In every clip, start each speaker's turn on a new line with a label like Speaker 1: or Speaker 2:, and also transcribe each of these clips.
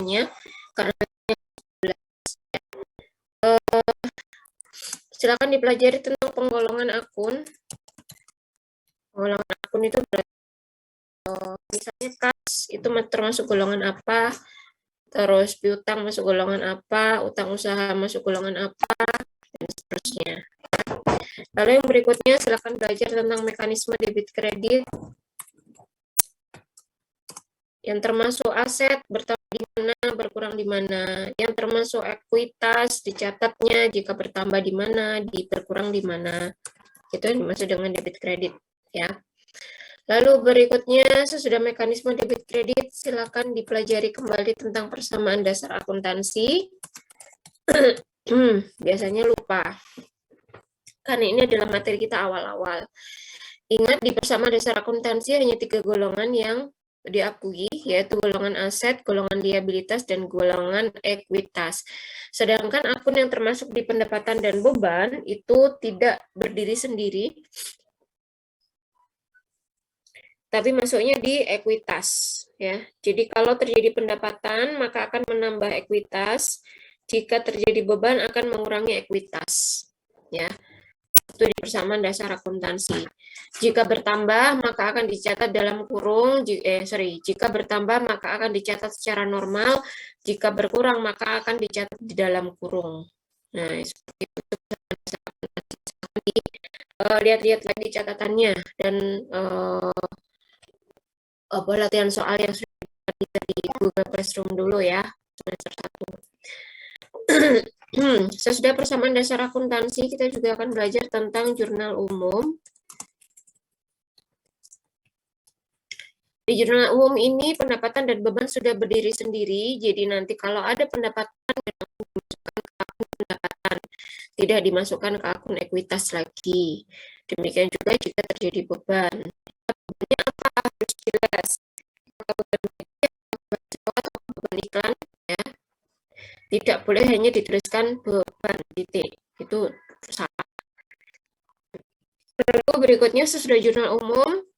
Speaker 1: semuanya karena silakan dipelajari tentang penggolongan akun. Penggolongan akun itu misalnya kas itu termasuk golongan apa, terus piutang masuk golongan apa, utang usaha masuk golongan apa, dan seterusnya. Lalu yang berikutnya silakan belajar tentang mekanisme debit kredit yang termasuk aset bertambah di mana, berkurang di mana, yang termasuk ekuitas dicatatnya jika bertambah di mana, berkurang di mana. Itu yang dimaksud dengan debit kredit ya. Lalu berikutnya sesudah mekanisme debit kredit silakan dipelajari kembali tentang persamaan dasar akuntansi. Biasanya lupa. Karena ini adalah materi kita awal-awal. Ingat di persamaan dasar akuntansi hanya 3 golongan yang diakui, yaitu golongan aset, golongan liabilitas, dan golongan ekuitas. Sedangkan akun yang termasuk di pendapatan dan beban itu tidak berdiri sendiri, tapi masuknya di ekuitas. Ya. Jadi kalau terjadi pendapatan, maka akan menambah ekuitas. Jika terjadi beban, akan mengurangi ekuitas. Ya. Itu di persamaan dasar akuntansi. Jika bertambah maka akan dicatat dalam kurung, jika bertambah maka akan dicatat secara normal, jika berkurang maka akan dicatat di dalam kurung. Nah, seperti itu. Lihat-lihat lagi catatannya dan latihan soal yang sudah di Google Classroom dulu ya, semester 1. Sesudah persamaan dasar akuntansi, kita juga akan belajar tentang jurnal umum. Di jurnal umum ini pendapatan dan beban sudah berdiri sendiri, jadi nanti kalau ada pendapatan dimasukkan ke akun pendapatan, tidak dimasukkan ke akun ekuitas lagi. Demikian juga jika terjadi beban. Bebannya apa? Harus jelas. Beban media, beban sewa, atau beban iklan, ya. Tidak boleh hanya dituliskan beban titik. Itu salah. Lalu berikutnya sesudah jurnal umum,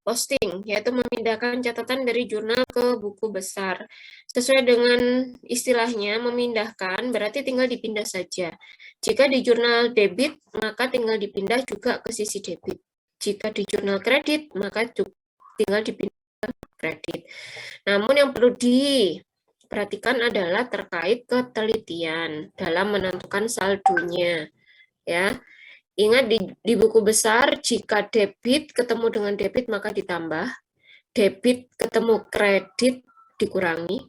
Speaker 1: posting, yaitu memindahkan catatan dari jurnal ke buku besar. Sesuai dengan istilahnya, memindahkan berarti tinggal dipindah saja. Jika di jurnal debit, maka tinggal dipindah juga ke sisi debit. Jika di jurnal kredit, maka tinggal dipindah ke kredit. Namun yang perlu diperhatikan adalah terkait ketelitian dalam menentukan saldonya. Ya. Ingat di buku besar, jika debit ketemu dengan debit maka ditambah, debit ketemu kredit dikurangi,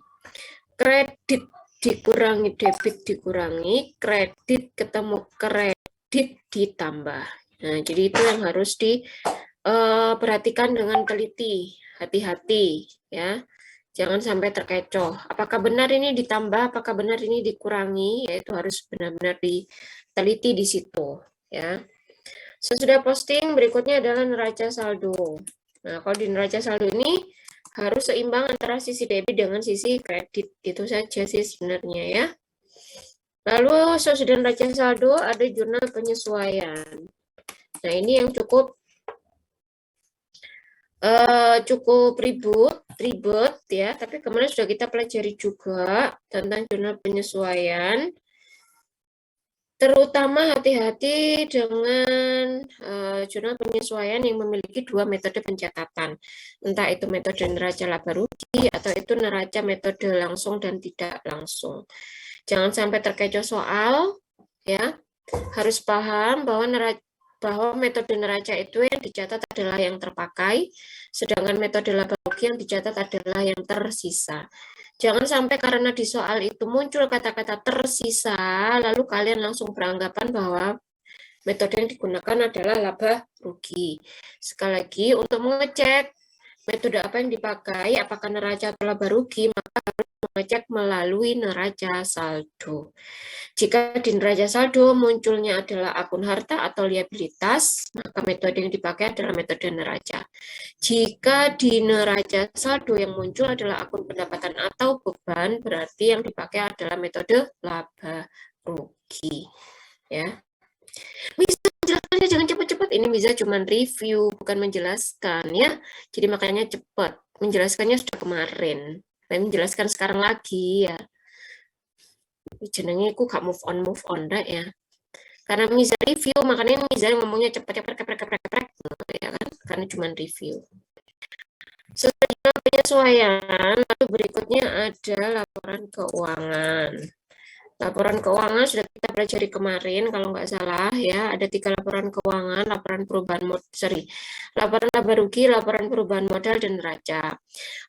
Speaker 1: kredit dikurangi debit dikurangi, kredit ketemu kredit ditambah. Nah, jadi itu yang harus diperhatikan dengan teliti, hati-hati ya. Jangan sampai terkecoh. Apakah benar ini ditambah, apakah benar ini dikurangi, yaitu harus benar-benar diteliti di situ. Ya, sesudah posting berikutnya adalah neraca saldo. Nah, kalau di neraca saldo ini harus seimbang antara sisi debit dengan sisi kredit. Itu saja sih sebenarnya ya. Lalu sesudah neraca saldo ada jurnal penyesuaian. Nah, ini yang cukup ribet ya. Tapi kemarin sudah kita pelajari juga tentang jurnal penyesuaian. Terutama hati-hati dengan jurnal penyesuaian yang memiliki 2 metode pencatatan. Entah itu metode neraca laba rugi atau itu neraca metode langsung dan tidak langsung. Jangan sampai terkecoh soal, ya. Harus paham bahwa metode neraca itu yang dicatat adalah yang terpakai, sedangkan metode laba rugi yang dicatat adalah yang tersisa. Jangan sampai karena di soal itu muncul kata-kata tersisa, lalu kalian langsung beranggapan bahwa metode yang digunakan adalah laba rugi. Sekali lagi, untuk mengecek metode apa yang dipakai, apakah neraca atau laba rugi, maka harus mengecek melalui neraca saldo. Jika di neraca saldo munculnya adalah akun harta atau liabilitas, maka metode yang dipakai adalah metode neraca. Jika di neraca saldo yang muncul adalah akun pendapatan atau beban, berarti yang dipakai adalah metode laba rugi. Ya. Bisa menjelaskannya jangan cepat-cepat. Ini bisa cuma review, bukan menjelaskan ya. Jadi makanya cepat. Menjelaskannya sudah kemarin. Tapi menjelaskan sekarang lagi ya. Jenenge ku gak move on rek ya. Karena Miza review, makanya Miza ngomongnya cepat-cepat keprek ya kan? Karena cuma review. Setelah penyesuaian, lalu berikutnya ada laporan keuangan. Laporan keuangan sudah kita pelajari kemarin, kalau nggak salah ya, ada 3 laporan keuangan, laporan perubahan laporan laba rugi, laporan perubahan modal, dan neraca.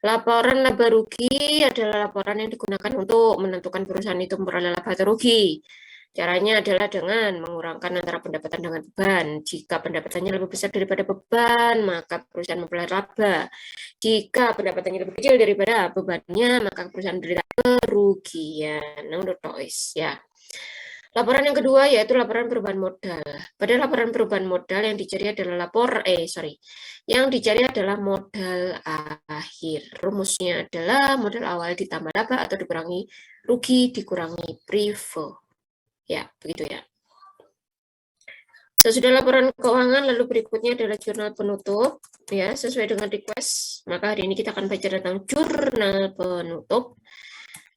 Speaker 1: Laporan laba rugi adalah laporan yang digunakan untuk menentukan perusahaan itu memperoleh laba atau rugi. Caranya adalah dengan mengurangkan antara pendapatan dengan beban. Jika pendapatannya lebih besar daripada beban, maka perusahaan memperoleh laba. Jika pendapatannya lebih kecil daripada bebannya, maka perusahaan menderita kerugian. Nah, menurut Toys ya. Laporan yang kedua yaitu laporan perubahan modal. Pada laporan perubahan modal yang dicari adalah yang dicari adalah modal akhir. Rumusnya adalah modal awal ditambah laba atau dikurangi rugi dikurangi privo. Ya, begitu ya. Sesudah laporan keuangan, lalu berikutnya adalah jurnal penutup. Ya, sesuai dengan request, maka hari ini kita akan baca tentang jurnal penutup.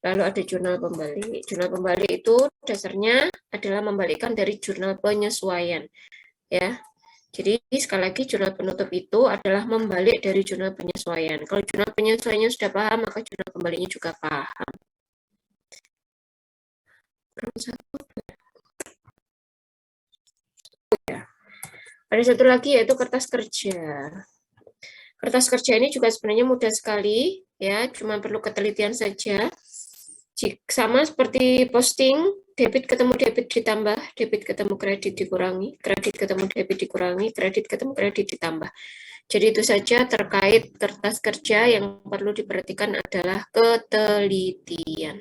Speaker 1: Lalu ada jurnal pembalik. Jurnal pembalik itu dasarnya adalah membalikan dari jurnal penyesuaian. Ya, jadi sekali lagi jurnal penutup itu adalah membalik dari jurnal penyesuaian. Kalau jurnal penyesuaiannya sudah paham, maka jurnal pembaliknya juga paham. Ada satu lagi yaitu kertas kerja. Kertas kerja ini juga sebenarnya mudah sekali, ya, cuma perlu ketelitian saja. Sama seperti posting, debit ketemu debit ditambah, debit ketemu kredit dikurangi, kredit ketemu debit dikurangi, kredit ketemu kredit ditambah. Jadi itu saja terkait kertas kerja. Yang perlu diperhatikan adalah ketelitian.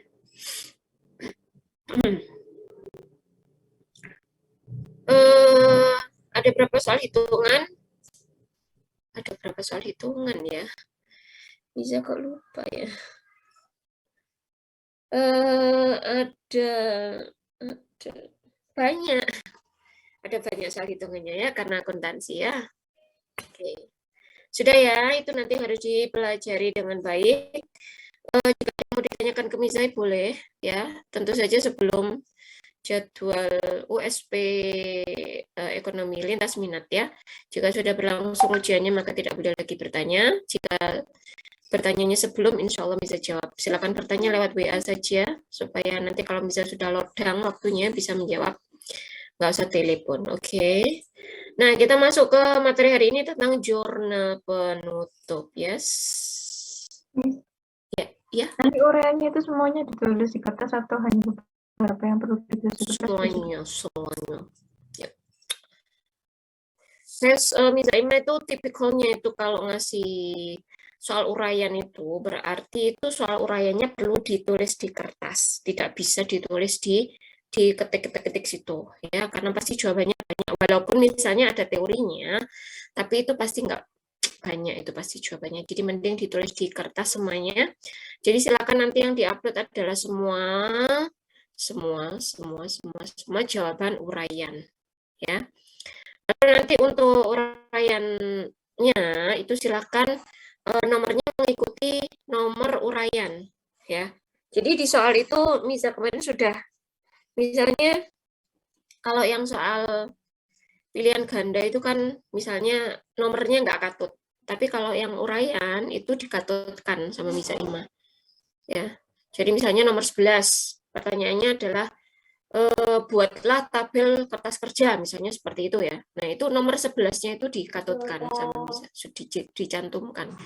Speaker 1: Ada berapa soal hitungan? Ada berapa soal hitungan ya? Bisa kok lupa ya. Ada banyak. Ada banyak soal hitungannya ya, karena akuntansi ya. Oke. Sudah ya, itu nanti harus dipelajari dengan baik. Jika mau ditanyakan ke Mizai boleh ya. Tentu saja sebelum jadwal USP ekonomi lintas minat ya. Jika sudah berlangsung ujiannya maka tidak boleh lagi bertanya. Jika bertanyanya sebelum, insya Allah bisa jawab. Silakan bertanya lewat WA saja supaya nanti kalau bisa sudah lodang waktunya bisa menjawab. Nggak usah telepon, oke? Nah, kita masuk ke materi hari ini tentang jurnal penutup, yes? Ya.
Speaker 2: Nanti uraiannya itu semuanya ditulis di kertas atau hanya beberapa yang perlu ditulis di kertas?
Speaker 1: Semuanya. Ya. Misalnya itu tipikalnya itu kalau ngasih soal uraian itu berarti itu soal uraiannya perlu ditulis di kertas, tidak bisa ditulis di ketik-ketik situ ya, karena pasti jawabannya banyak. Walaupun misalnya ada teorinya, tapi itu pasti nggak banyak, itu pasti jawabannya. Jadi mending ditulis di kertas semuanya. Jadi silakan nanti yang diupload adalah semua jawaban uraian ya. Lalu nanti untuk uraiannya itu silakan nomornya mengikuti nomor uraian ya. Jadi di soal itu misal kemarin sudah, misalnya kalau yang soal pilihan ganda itu kan misalnya nomornya nggak katut, tapi kalau yang uraian itu dikatutkan sama Miza Ima ya. Jadi misalnya nomor 11 pertanyaannya adalah buatlah tabel kertas kerja, misalnya seperti itu ya. Nah, itu nomor 11-nya itu dikatutkan sama Miza, dicantumkan.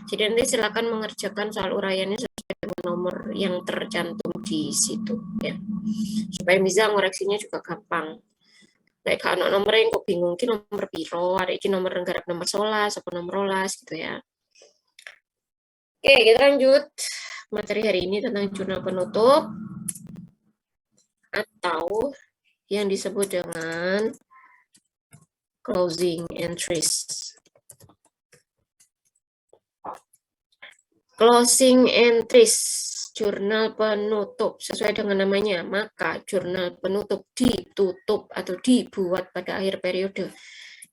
Speaker 1: Jadi nanti silakan mengerjakan soal uraiannya sesuai dengan nomor yang tercantum di situ ya. Supaya bisa ngoreksinya juga gampang. Kayak kalau nomor yang kok bingung, ki nomor piro, ada iki nomor nggarap nomor 11 atau nomor 12 gitu ya. Oke, kita lanjut materi hari ini tentang jurnal penutup atau yang disebut dengan closing entries. Closing entries, jurnal penutup. Sesuai dengan namanya, maka jurnal penutup ditutup atau dibuat pada akhir periode,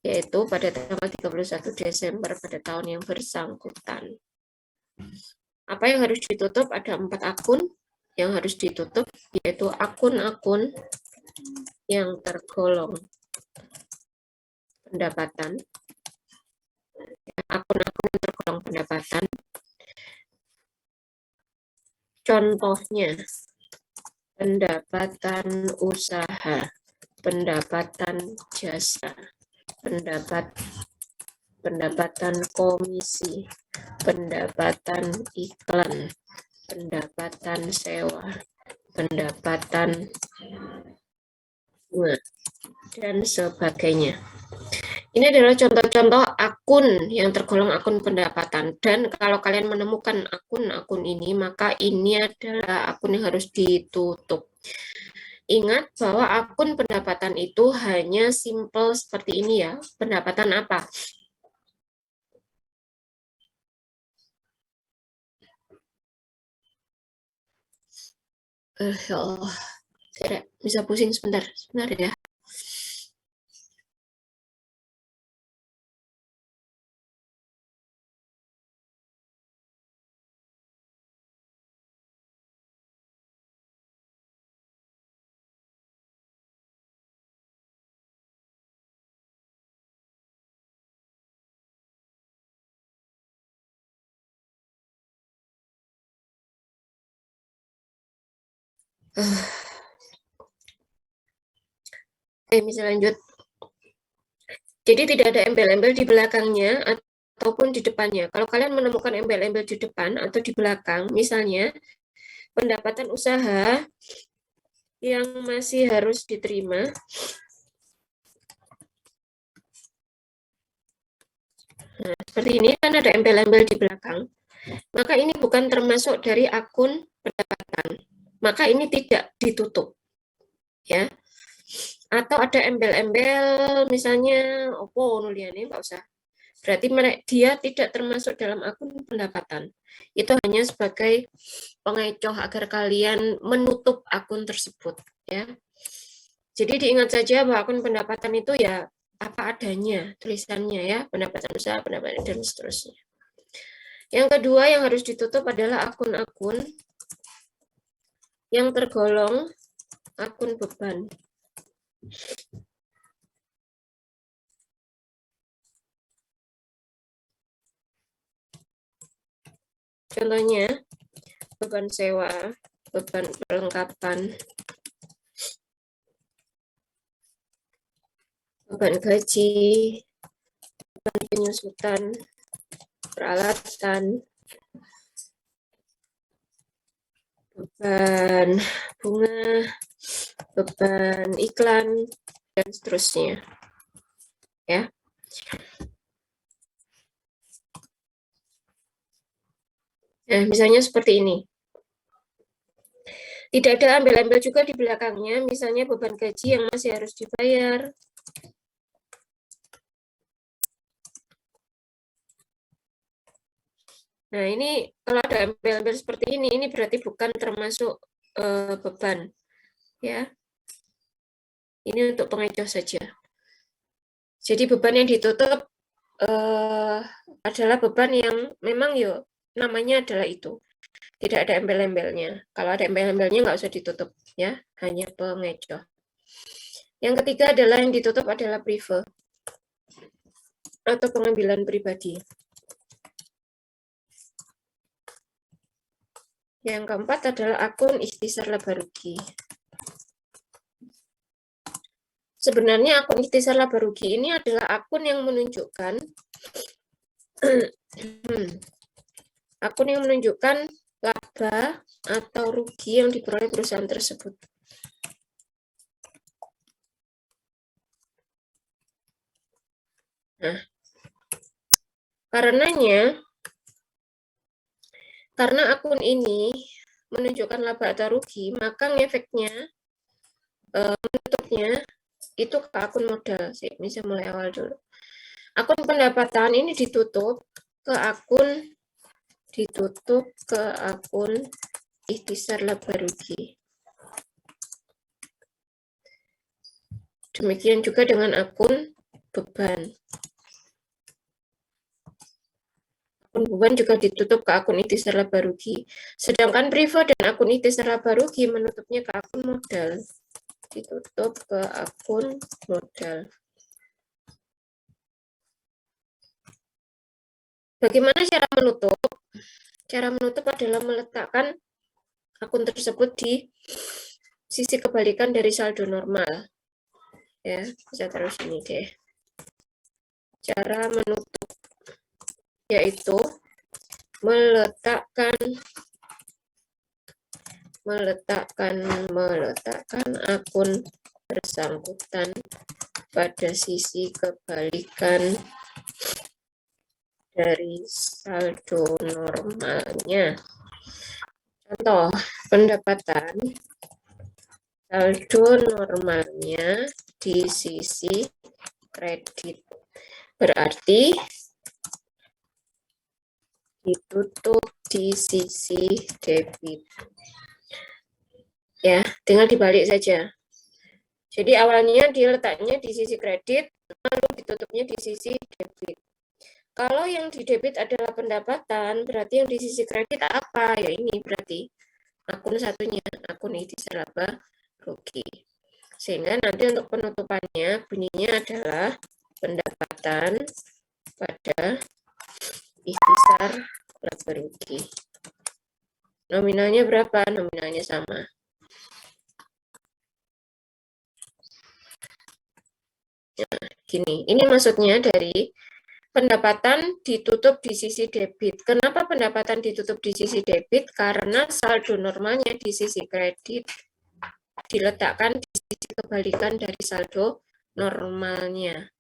Speaker 1: yaitu pada tanggal 31 Desember pada tahun yang bersangkutan. Apa yang harus ditutup? Ada 4 akun yang harus ditutup, yaitu akun-akun yang tergolong pendapatan, akun-akun yang tergolong pendapatan. Contohnya, pendapatan usaha, pendapatan jasa, pendapatan komisi, pendapatan iklan, pendapatan sewa, pendapatan bunga, dan sebagainya. Ini adalah contoh-contoh akun yang tergolong akun pendapatan. Dan kalau kalian menemukan akun-akun ini, maka ini adalah akun yang harus ditutup. Ingat bahwa akun pendapatan itu hanya simple seperti ini ya. Pendapatan apa? Ya Allah, tidak bisa pusing sebentar ya. Oke, bisa lanjut. Jadi tidak ada embel-embel di belakangnya ataupun di depannya. Kalau kalian menemukan embel-embel di depan atau di belakang, misalnya pendapatan usaha yang masih harus diterima, nah, seperti ini kan ada embel-embel di belakang, maka ini bukan termasuk dari akun pendapatan, maka ini tidak ditutup, ya. Atau ada embel-embel, misalnya opo nuliane nggak usah. Berarti dia tidak termasuk dalam akun pendapatan. Itu hanya sebagai pengecoh agar kalian menutup akun tersebut, ya. Jadi diingat saja bahwa akun pendapatan itu ya apa adanya tulisannya ya, pendapatan usaha, pendapatan dan seterusnya. Yang kedua yang harus ditutup adalah akun-akun yang tergolong akun beban. Contohnya beban sewa, beban perlengkapan, beban gaji, beban penyusutan, peralatan, beban bunga, beban iklan, dan seterusnya. Ya. Nah, misalnya seperti ini. Tidak ada embel-embel juga di belakangnya, misalnya beban gaji yang masih harus dibayar. Nah, ini kalau ada embel-embel seperti ini berarti bukan termasuk beban. Ya. Ini untuk pengecoh saja. Jadi beban yang ditutup adalah beban yang memang namanya adalah itu. Tidak ada embel-embelnya. Kalau ada embel-embelnya nggak usah ditutup, ya, hanya pengecoh. Yang ketiga adalah yang ditutup adalah prive atau pengambilan pribadi. Yang keempat adalah akun ikhtisar laba rugi. Sebenarnya akun ikhtisar laba rugi ini adalah akun yang menunjukkan laba atau rugi yang diperoleh perusahaan tersebut. Nah, karena akun ini menunjukkan laba atau rugi, maka efeknya menutupnya itu ke akun modal. Bisa mulai awal dulu. Akun pendapatan ini ditutup ke akun ikhtisar laba rugi. Demikian juga dengan akun beban. Akun beban juga ditutup ke akun ikhtisar laba rugi. Sedangkan privo dan akun ikhtisar laba rugi menutupnya ke akun modal. Ditutup ke akun modal. Bagaimana cara menutup? Cara menutup adalah meletakkan akun tersebut di sisi kebalikan dari saldo normal. Ya, bisa taruh sini deh. Cara menutup yaitu meletakkan akun bersangkutan pada sisi kebalikan dari saldo normalnya. Contoh, pendapatan saldo normalnya di sisi kredit. Berarti ditutup di sisi debit. Ya, tinggal dibalik saja. Jadi awalnya dia letaknya di sisi kredit, lalu ditutupnya di sisi debit. Kalau yang di debit adalah pendapatan, berarti yang di sisi kredit apa? Ya ini berarti akun satunya, akun ikhtisar laba rugi. Sehingga nanti untuk penutupannya bunyinya adalah pendapatan pada ikhtisar laba rugi. Nominalnya berapa? Nominalnya sama. Nah, gini, ini maksudnya dari pendapatan ditutup di sisi debit. Kenapa pendapatan ditutup di sisi debit? Karena saldo normalnya di sisi kredit diletakkan di sisi kebalikan dari saldo normalnya.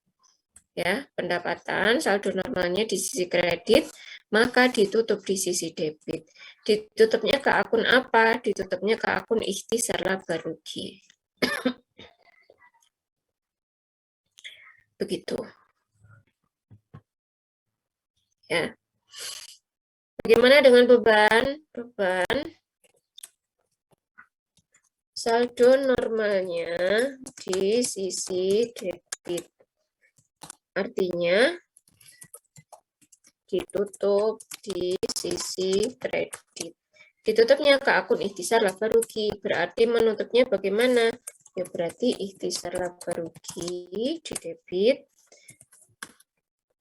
Speaker 1: Ya, pendapatan saldo normalnya di sisi kredit, maka ditutup di sisi debit. Ditutupnya ke akun apa? Ditutupnya ke akun ikhtisar laba rugi. Begitu. Ya. Bagaimana dengan beban? Beban saldo normalnya di sisi debit. Artinya ditutup di sisi kredit. Ditutupnya ke akun ikhtisar laba rugi. Berarti menutupnya bagaimana? Ya berarti ikhtisar laba rugi di debit.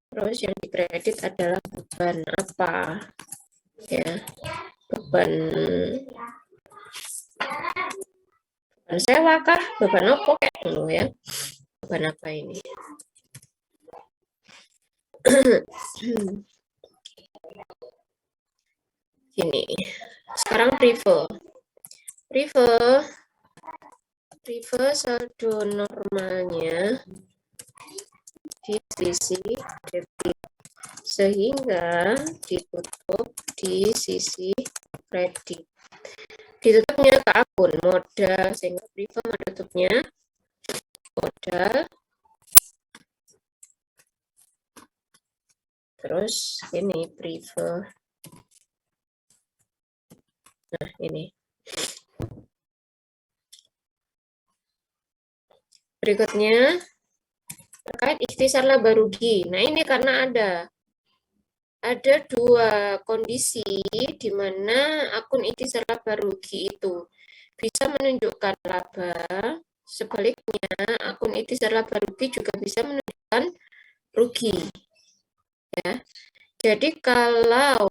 Speaker 1: Terus yang di kredit adalah beban apa? Ya, beban sewa kah? Beban apa kayak dulu ya? Beban apa ini? Gini. Sekarang privo saldo normalnya di sisi debit sehingga ditutup di sisi kredit. Ditutupnya ke akun modal sehingga privo menutupnya modal. Terus ini privo. Nah, ini. Berikutnya terkait ikhtisar laba rugi. Nah, ini karena ada dua kondisi di mana akun ikhtisar laba rugi itu bisa menunjukkan laba, sebaliknya akun ikhtisar laba rugi juga bisa menunjukkan rugi. Ya. Jadi kalau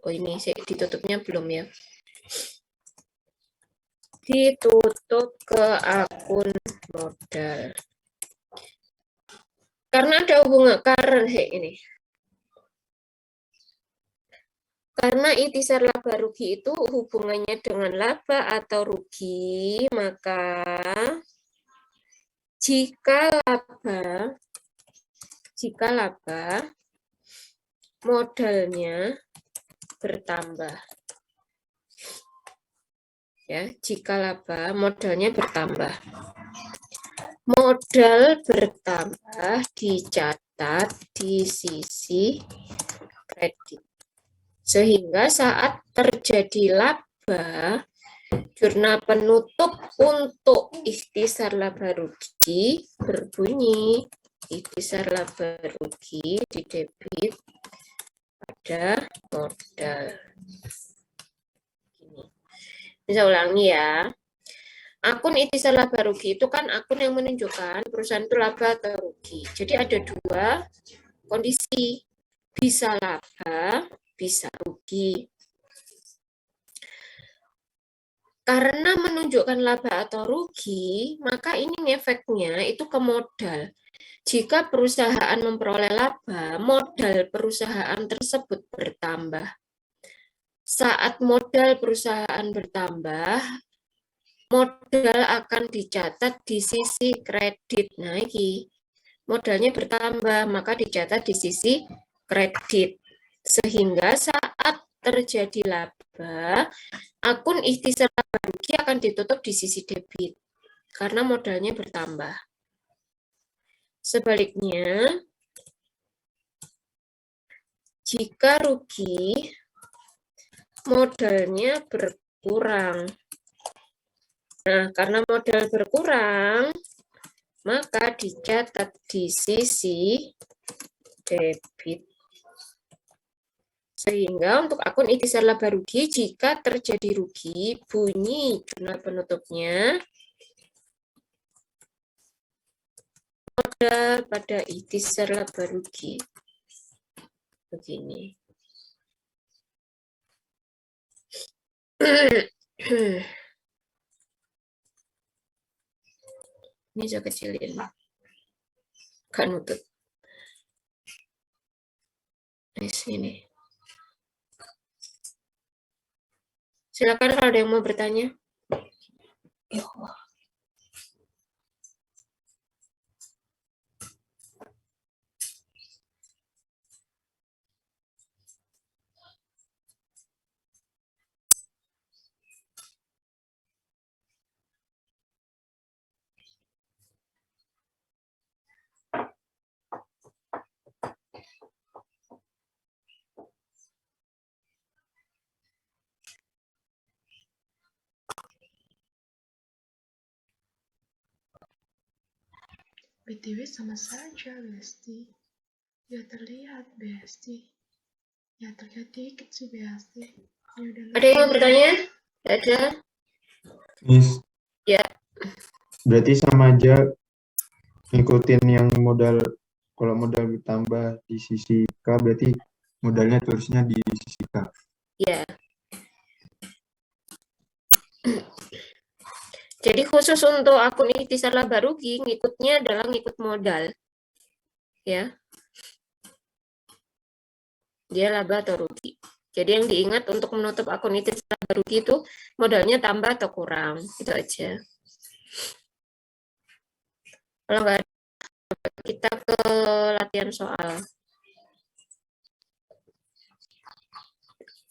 Speaker 1: oh ini ditutupnya belum ya. Ditutup ke akun modal. Karena ada hubungan karena ikhtisar laba rugi itu hubungannya dengan laba atau rugi, maka jika laba modalnya bertambah. Ya, jika laba modalnya bertambah. Modal bertambah dicatat di sisi kredit. Sehingga saat terjadi laba, jurnal penutup untuk ikhtisar laba rugi berbunyi ikhtisar laba rugi di debit pada modal. Ini saya ulangi ya. Akun ikhtisar laba rugi itu kan akun yang menunjukkan perusahaan itu laba atau rugi. Jadi ada dua kondisi, bisa laba, bisa rugi. Karena menunjukkan laba atau rugi, maka ini ngefeknya itu ke modal. Jika perusahaan memperoleh laba, modal perusahaan tersebut bertambah. Saat modal perusahaan bertambah, modal akan dicatat di sisi kredit. Nah, ini modalnya bertambah, maka dicatat di sisi kredit. Sehingga saat terjadi laba, akun ikhtisar laba rugi akan ditutup di sisi debit karena modalnya bertambah. Sebaliknya, jika rugi, modalnya berkurang. Nah, karena modal berkurang, maka dicatat di sisi debit. Sehingga untuk akun ikhtisar laba rugi, jika terjadi rugi, bunyi jurnal penutupnya modal pada ikhtisar laba rugi. Begini. Ini saya kecilin. Kan nutup. Di sini. Silakan kalau ada yang mau bertanya. Ya Allah.
Speaker 3: BTW sama saja, Besti. Ya terlihat, Besti. Ya terlihat dikit sih, Besti. Ya udah
Speaker 1: Ada yang mau bertanya? Ada?
Speaker 4: Miss,
Speaker 1: Ya.
Speaker 4: berarti sama aja ngikutin yang modal, kalau modal bertambah di sisi K, berarti modalnya terusnya di sisi K.
Speaker 1: Ya. Jadi khusus untuk akun ikhtisar laba rugi, ngikutnya adalah ngikut modal. Ya. Dia laba atau rugi. Jadi yang diingat untuk menutup akun ikhtisar laba rugi itu modalnya tambah atau kurang. Itu aja. Kalau nggak ada, kita ke latihan soal.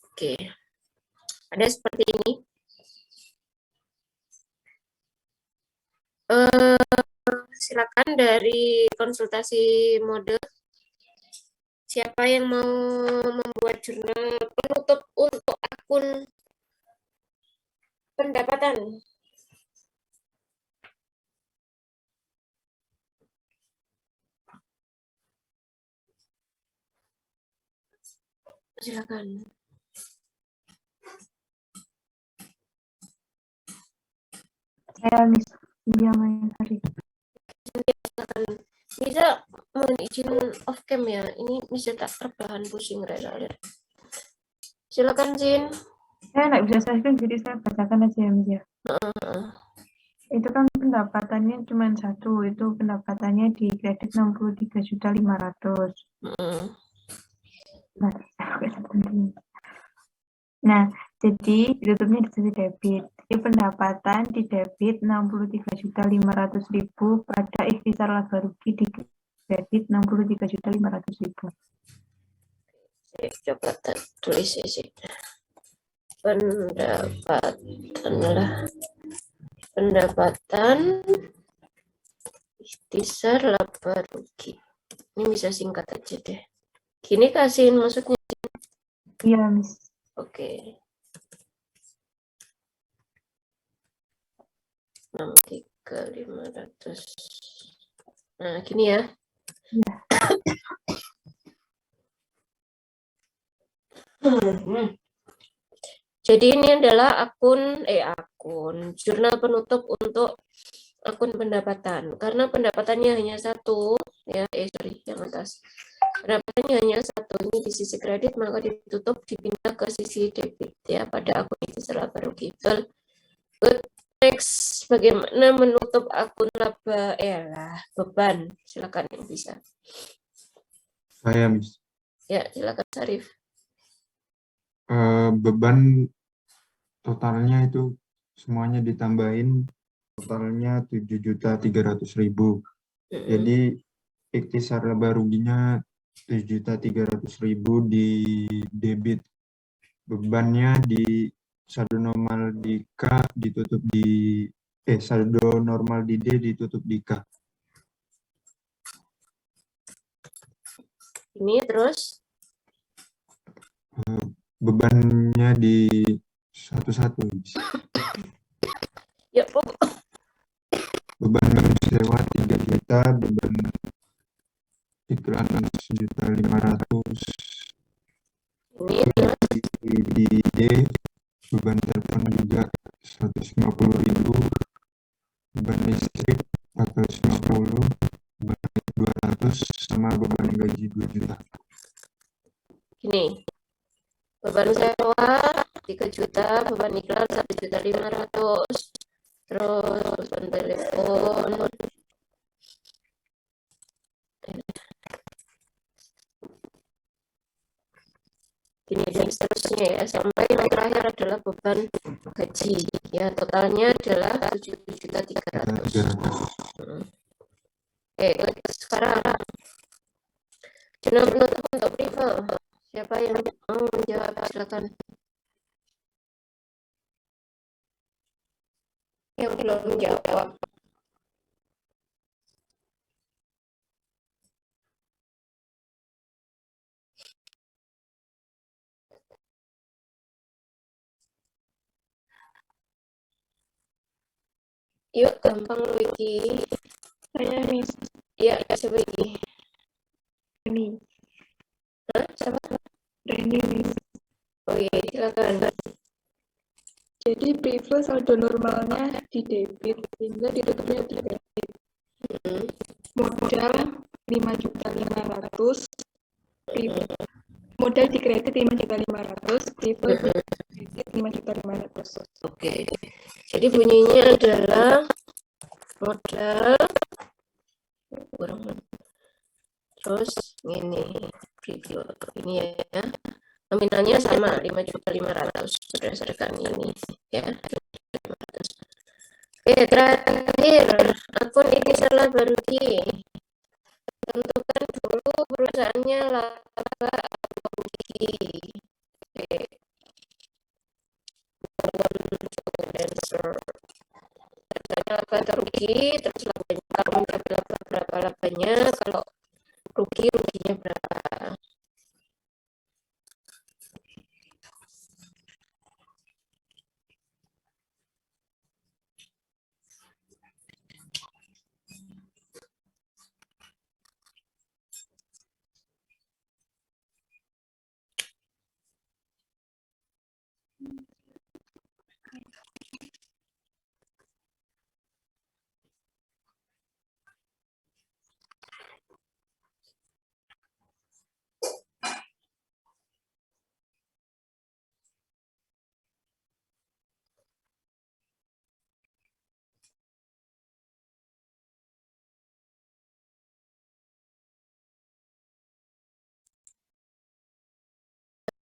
Speaker 1: Oke. Ada seperti ini. Silakan dari konsultasi mode. Siapa yang mau membuat jurnal penutup untuk akun pendapatan? Silakan.
Speaker 2: Saya Miss dia main hari.
Speaker 1: Bisa mohon izin off cam ya. Ini bisa tak terbahan pusing rela. Silakan Jin.
Speaker 2: Saya nggak bisa saving, jadi saya bacakan aja ya Miss ya. Itu kan pendapatannya cuma satu, itu pendapatannya di kredit 63.500.000. Nah, jadi ditutupnya di sisi debit. Jadi pendapatan di debit 63.500.000 pada ikhtisar laba rugi di kredit 63.500.000.
Speaker 1: Coba tulis sih. Pendapatan ikhtisar laba rugi. Ini bisa singkat aja deh. Gini kasihin maksudnya.
Speaker 2: Iya, Miss.
Speaker 1: Oke. 63.500. Nah, gini ya.
Speaker 2: Ya.
Speaker 1: Jadi ini adalah akun jurnal penutup untuk akun pendapatan. Karena pendapatannya hanya satu, ya, yang atas. Pendapatannya hanya satu, ini di sisi kredit, maka ditutup, dipindah ke sisi debit, ya, pada akun itu laba rugi. Good. Next, bagaimana menutup akun beban? Silakan yang bisa.
Speaker 4: Saya, Miss.
Speaker 1: Ya, silakan Sarif.
Speaker 4: Beban totalnya itu semuanya ditambahin, totalnya 7.300.000. Jadi ikhtisar laba ruginya 7.300.000 di debit. Bebannya di saldo normal di K ditutup di saldo normal di D ditutup di K.
Speaker 1: Ini terus
Speaker 4: Bebannya di satu-satu.
Speaker 1: ya, Bu.
Speaker 4: Beban sewa 3 juta, beban iklan 1.500.000.
Speaker 1: Ini terus
Speaker 4: Di D beban telepon juga 150.000, beban listrik 450, beban 200, sama beban gaji 2 juta.
Speaker 1: gini. Beban sewa 3 juta, beban iklan 1.500.000. Terus beban telepon ini dan seterusnya, ya, sampai yang terakhir adalah beban gaji, ya, totalnya adalah 7.300.000. Sekarang jurnal penutup untuk privé. Siapa yang mau menjawab? Silakan. Yang belum menjawab. Yuk, gampang Wiki.
Speaker 2: Saya Miss
Speaker 1: Ya, siapa Wiki?
Speaker 2: Reni.
Speaker 1: Siapa?
Speaker 2: Reni, Miss.
Speaker 1: Oke, silakan.
Speaker 2: Jadi privé saldo normalnya di debit sehingga ditutupnya di kredit. Modal 5.500.000, modal di kredit 5.500.000, privé di kredit 5.500.000.
Speaker 1: Oke. Jadi bunyinya adalah modal terus ini preview ini, ya. Nominalnya sama 5.500.000 berdasarkan ini, ya. Oke, terakhir akun ikhtisar laba rugi. Tentukan dulu perusahaannya laba atau rugi. Oke. Harganya laba atau rugi, terus labanya, kalau mencapai laba berapa labanya, kalau ruginya berapa.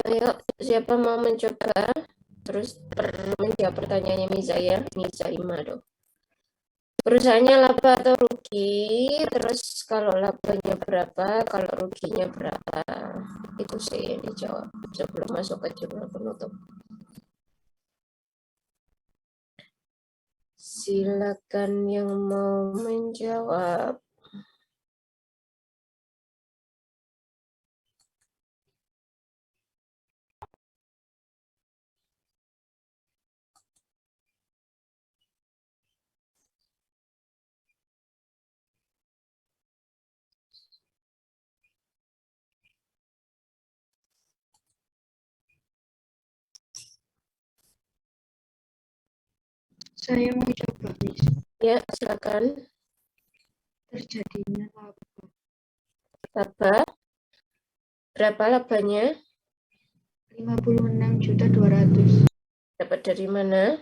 Speaker 1: Ayo, siapa mau mencoba? Terus menjawab pertanyaannya Miza Ima dong. Perusahaannya laba atau rugi, terus kalau labanya berapa, kalau ruginya berapa. Itu sih yang dijawab sebelum masuk ke jurnal penutup. Silakan yang mau menjawab.
Speaker 3: Saya mau coba, Miss.
Speaker 1: Ya, silakan.
Speaker 3: Terjadinya laba.
Speaker 1: Laba. Berapa labanya?
Speaker 3: 56.200.000.
Speaker 1: Dapat dari mana?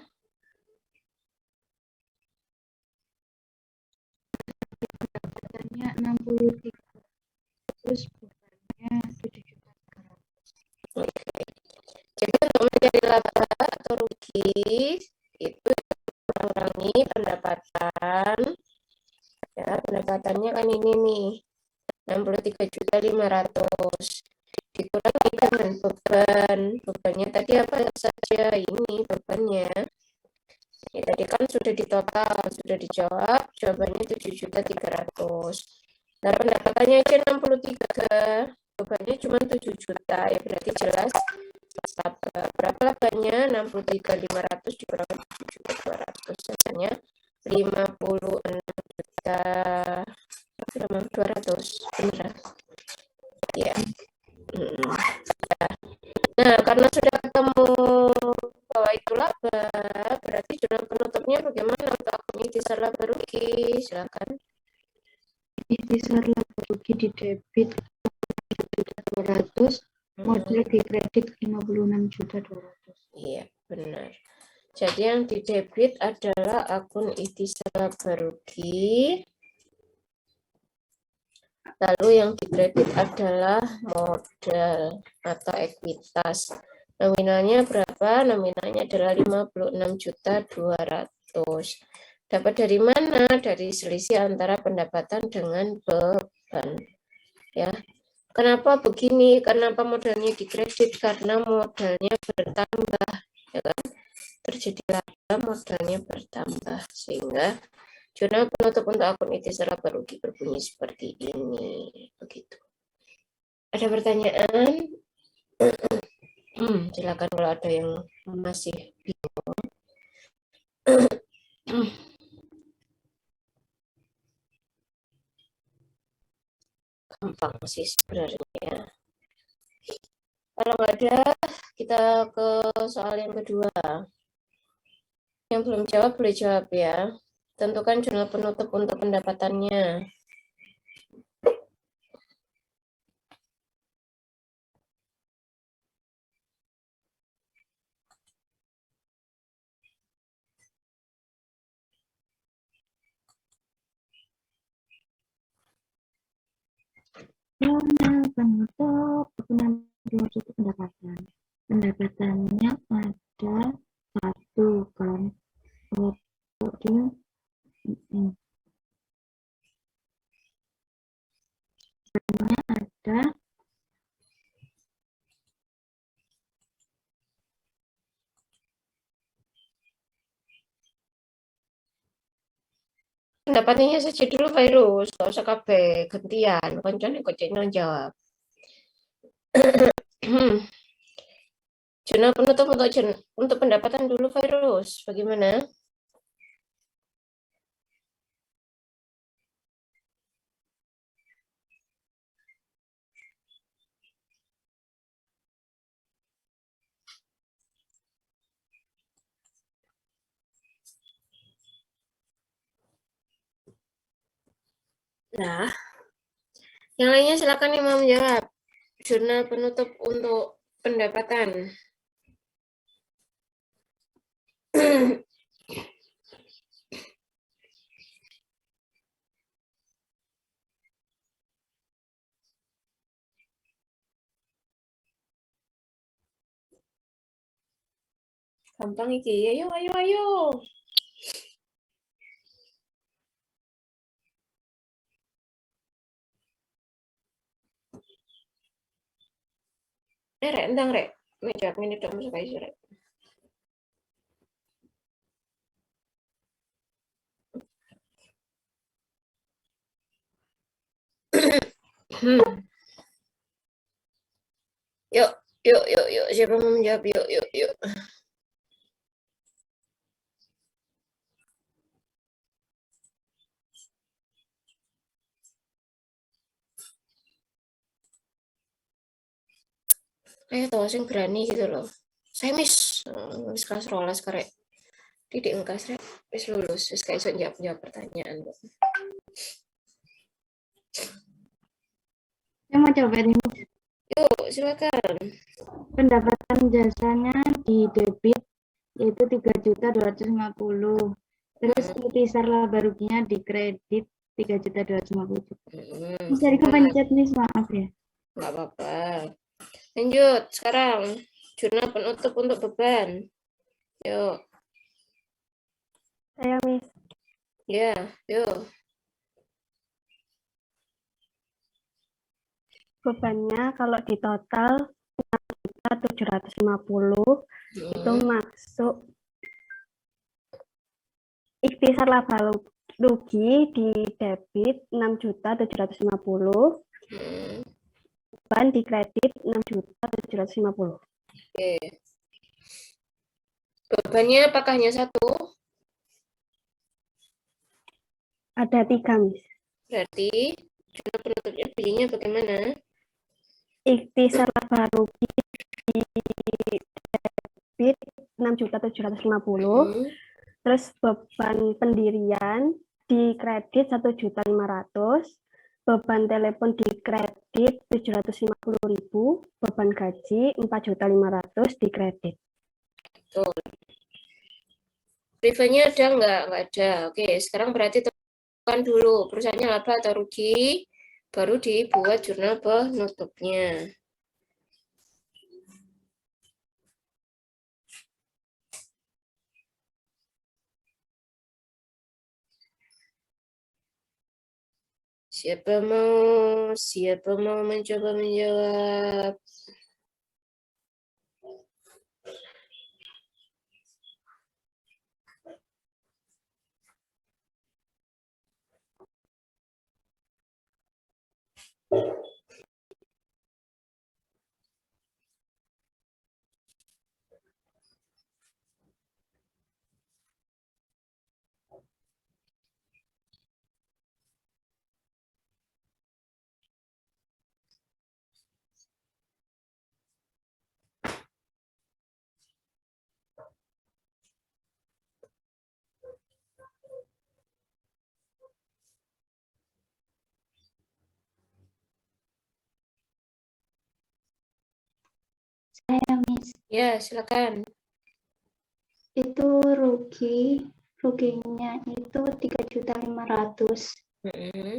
Speaker 3: Pendapatannya 63. Terus bebannya 7.300.000.
Speaker 1: Oke. Jadi untuk mencari laba atau rugi itu mengurangi pendapatan. Ya, pendapatannya kan ini nih. 63.500.000 dikurangi dengan bebannya tadi apa saja ini bebannya ya, tadi kan sudah ditotal sudah dijawab jawabannya 7.300.000. Nah pendapatannya aja 63 bebannya cuma 7 juta ya berarti jelas laba. Berapa labanya? 63.500 dikurangi 7.200 hasilnya 56 juta 200 benar ya. Nah, karena sudah ketemu bahwa itu laba, berarti jurnal penutupnya bagaimana untuk akun ikhtisar laba rugi? Silakan.
Speaker 3: Ikhtisar laba rugi di debit 7.200.000, modal di kredit 56.200.000.
Speaker 1: Iya, benar. Jadi yang di debit adalah akun ikhtisar laba rugi. Lalu yang di kredit adalah modal atau ekuitas. Nominalnya berapa? Nominalnya adalah 56.200.000. Dapat dari mana? Dari selisih antara pendapatan dengan beban. Ya. Kenapa begini? Kenapa modalnya dikredit? Karena modalnya bertambah, ya kan? Terjadi laba, modalnya bertambah sehingga jurnal penutup untuk akun ikhtisar laba rugi berbunyi seperti ini. Begitu. Ada pertanyaan? Silakan kalau ada yang masih bingung. Gampang sih sebenarnya. Kalau nggak ada, kita ke soal yang kedua. Yang belum jawab boleh jawab ya. Tentukan jurnal penutup untuk pendapatannya.
Speaker 3: Jurnal penutup itu pendapatan. Pendapatannya ada 1 kan. Kemudian ada
Speaker 1: Pendapatannya saja dulu virus, nggak usah kabeh gantian. Koncone kok cek jawab. Jurnal penutup untuk pendapatan dulu virus. Bagaimana? Nah, yang lainnya silakan yang mau menjawab. Jurnal penutup untuk pendapatan. Gampang iki. Ayo, ayo, ayo. Rek, entang rek. Jawab ini dong, masuk aja rek. Yuk, yuk, yuk, yuk. Siapa mau menjawab? Yuk, yuk, yuk. Ayo tahu sing berani gitu loh. Saya miss kelas rolas karek. Didik engkas rek, wis lulus, wis gak iso jawab pertanyaan.
Speaker 5: Saya mau coba nih.
Speaker 1: Yuk, silakan.
Speaker 5: Pendapatan jasanya di debit yaitu 3.250.000. Terus intisar laba ruginya di kredit 3.250.000. Bisa dikepencet nih, maaf ya.
Speaker 1: Nggak apa-apa. Lanjut, sekarang jurnal penutup untuk beban. Yuk.
Speaker 6: Saya Miss.
Speaker 1: Ya, yuk.
Speaker 6: Bebannya kalau di total 6.750.000 itu masuk ikhtisar laba rugi di debit 6.750.000, beban di kredit 6.750.000.
Speaker 1: Oke. Bebannya apakah hanya satu?
Speaker 6: Ada 3, Miss.
Speaker 1: Berarti jurnal penutupnya bunyinya bagaimana?
Speaker 6: Ikhtisar laba rugi di debit 6.750.000, terus beban pendirian di kredit 1.500.000, beban telepon di kredit 750.000, beban gaji 4.500.000 di kredit.
Speaker 1: Betul. Preview-nya ada nggak? Nggak ada. Oke, sekarang berarti tentukan dulu perusahaannya laba atau rugi, baru dibuat jurnal penutupnya. Siapa mau mencoba menjawab?
Speaker 5: Saya Miss.
Speaker 1: Ya, silakan.
Speaker 5: Itu ruginya itu 3.500.000.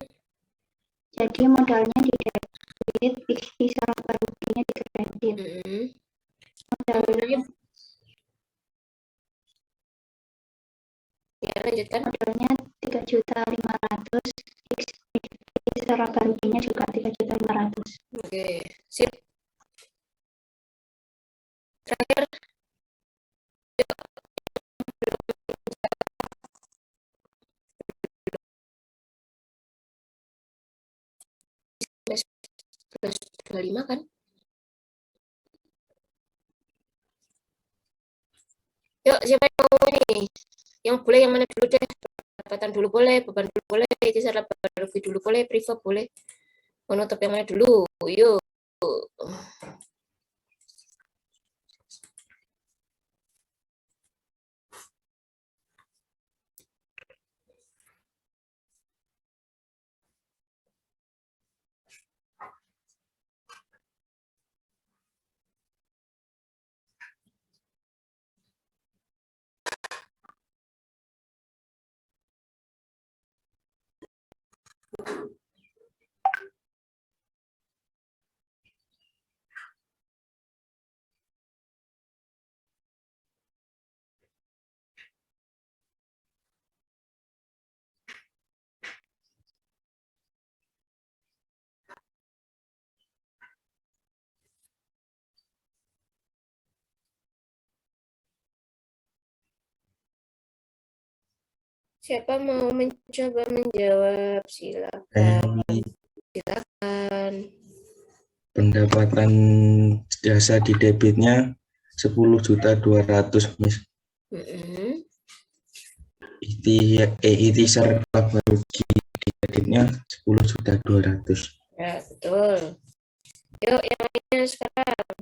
Speaker 5: Jadi modalnya di debit, ikhtisar laba ruginya di kredit. Modalnya
Speaker 1: Ya, lanjutkan.
Speaker 5: modalnya 3.500.000, ikhtisar laba ruginya juga 3.500.000.
Speaker 1: Oke, sip. Terakhir. Plus 25 kan? Yuk, siapa yang mau ini? Yang boleh yang mana dulu deh? Pendapatan dulu boleh, beban dulu boleh, ikhtisar laba rugi dulu boleh, private boleh. Menutup yang mana dulu? Yuk. Siapa mau mencoba menjawab? Silakan. Silakan.
Speaker 7: Pendapatan jasa di debitnya 10.200.000, Miss. Ikhtisar laba rugi di kreditnya 10.200.000.
Speaker 1: Ya, betul. Yuk, yang lainnya sekarang.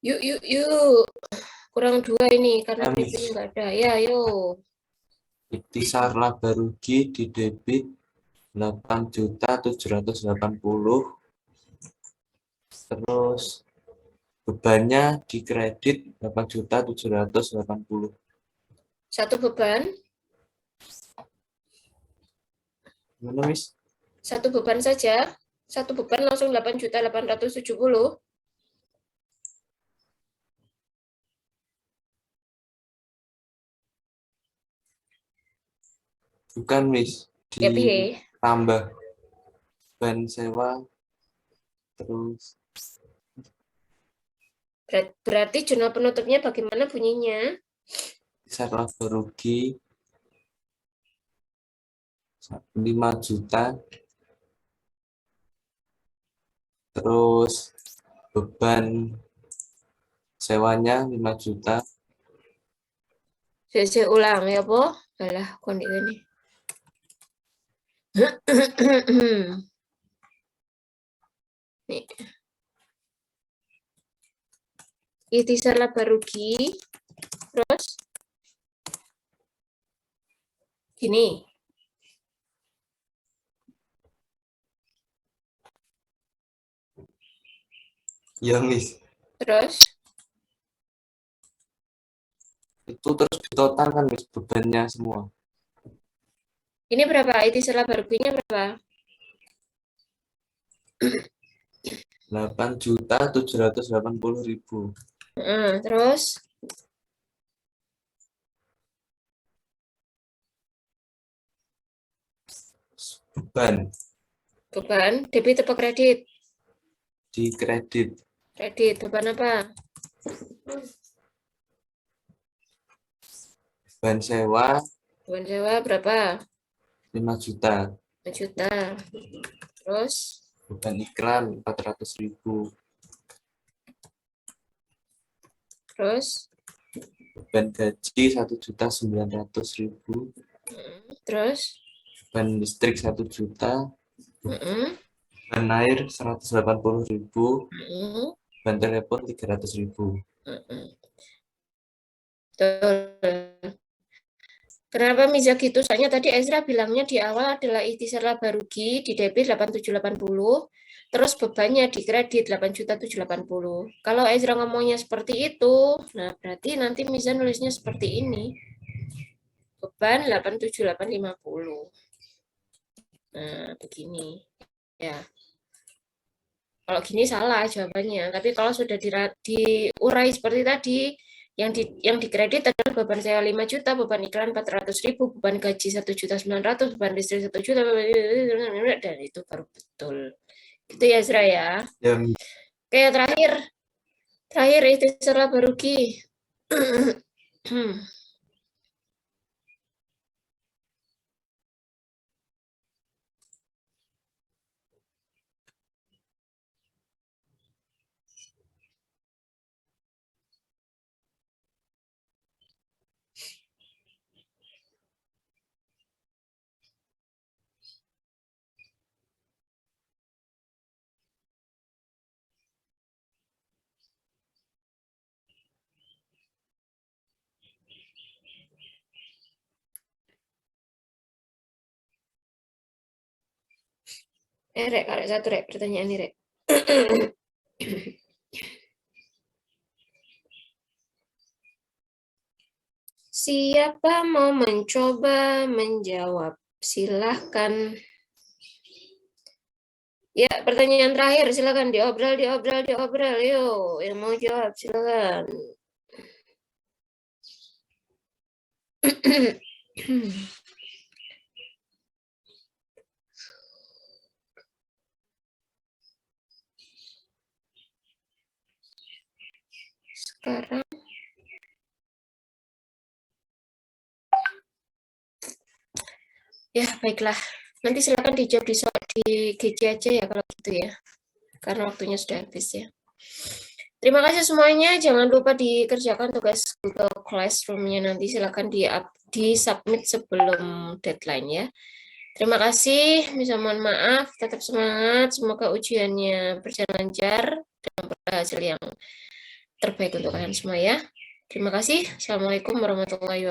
Speaker 1: Yuk. Kurang 2 ini karena
Speaker 7: Miss.
Speaker 1: PP-nya nggak ada. Ya, yuk.
Speaker 7: Ikhtisar laba rugi di debit 8.780.000. Terus bebannya di kredit 8.780.000.
Speaker 1: Satu beban.
Speaker 7: Gimana, Miss?
Speaker 1: Satu beban saja. Satu beban langsung 8.870.000.
Speaker 7: Bukan, Miss.
Speaker 1: Ya, piye?
Speaker 7: Ditambah beban sewa terus
Speaker 1: Berarti jurnal penutupnya bagaimana bunyinya?
Speaker 7: ikhtisar laba rugi 5 juta. Terus beban sewanya 5 juta.
Speaker 1: Saya ulang ya, Po. Alah, kondisi ini. Nih. Ikhtisar laba rugi. Terus gini.
Speaker 7: Ya, Miss.
Speaker 1: Terus
Speaker 7: Itu terus ditotalkan, Miss, bebannya semua.
Speaker 1: ini berapa? Ikhtisar laba ruginya berapa?
Speaker 7: 8.780.000.
Speaker 1: Terus
Speaker 7: Beban
Speaker 1: debit atau kredit?
Speaker 7: di kredit
Speaker 1: Kredit, beban apa?
Speaker 7: beban sewa
Speaker 1: Beban sewa berapa?
Speaker 7: 5 juta.
Speaker 1: 5 juta. Terus
Speaker 7: Beban iklan 400.000.
Speaker 1: Terus
Speaker 7: Beban gaji 1.900.000.
Speaker 1: Terus
Speaker 7: Beban listrik 1 juta.
Speaker 1: Mm-mm.
Speaker 7: Beban air 180.000.
Speaker 1: Mm-mm.
Speaker 7: Beban telepon 300.000.
Speaker 1: Mm-mm. Betul. Kenapa bisa gitu? Soalnya tadi Ezra bilangnya di awal adalah ikhtisar laba rugi di debit 8.780, terus bebannya di kredit 8.780. Kalau Ezra ngomongnya seperti itu, nah berarti nanti Miza nulisnya seperti ini. Beban 8.780. Nah, begini. Ya. Kalau gini salah jawabannya, tapi kalau sudah diurai seperti tadi, yang dikredit adalah beban sewa 5 juta, beban iklan 400.000, beban gaji 1.900.000, beban listrik 1 juta, dan itu baru betul. Gitu ya, Zra ya.
Speaker 7: Ya,
Speaker 1: Oke, terakhir ikhtisar laba rugi. Rek, kalau satu Rek, pertanyaan ini Rek. Siapa mau mencoba menjawab? Silahkan. Ya, pertanyaan terakhir, silakan diobrol. Yuk, yang mau jawab, silakan. Sekarang. Ya, baiklah. Nanti silakan dijawab di GC aja ya kalau gitu ya. Karena waktunya sudah habis ya. Terima kasih semuanya. Jangan lupa dikerjakan tugas Google Classroom-nya nanti. Silakan di-submit sebelum deadline ya. Terima kasih. Bisa mohon maaf. Tetap semangat. Semoga ujiannya berjalan lancar dan berhasil yang terbaik untuk kalian semua ya. Terima kasih. Assalamualaikum warahmatullahi wabarakatuh.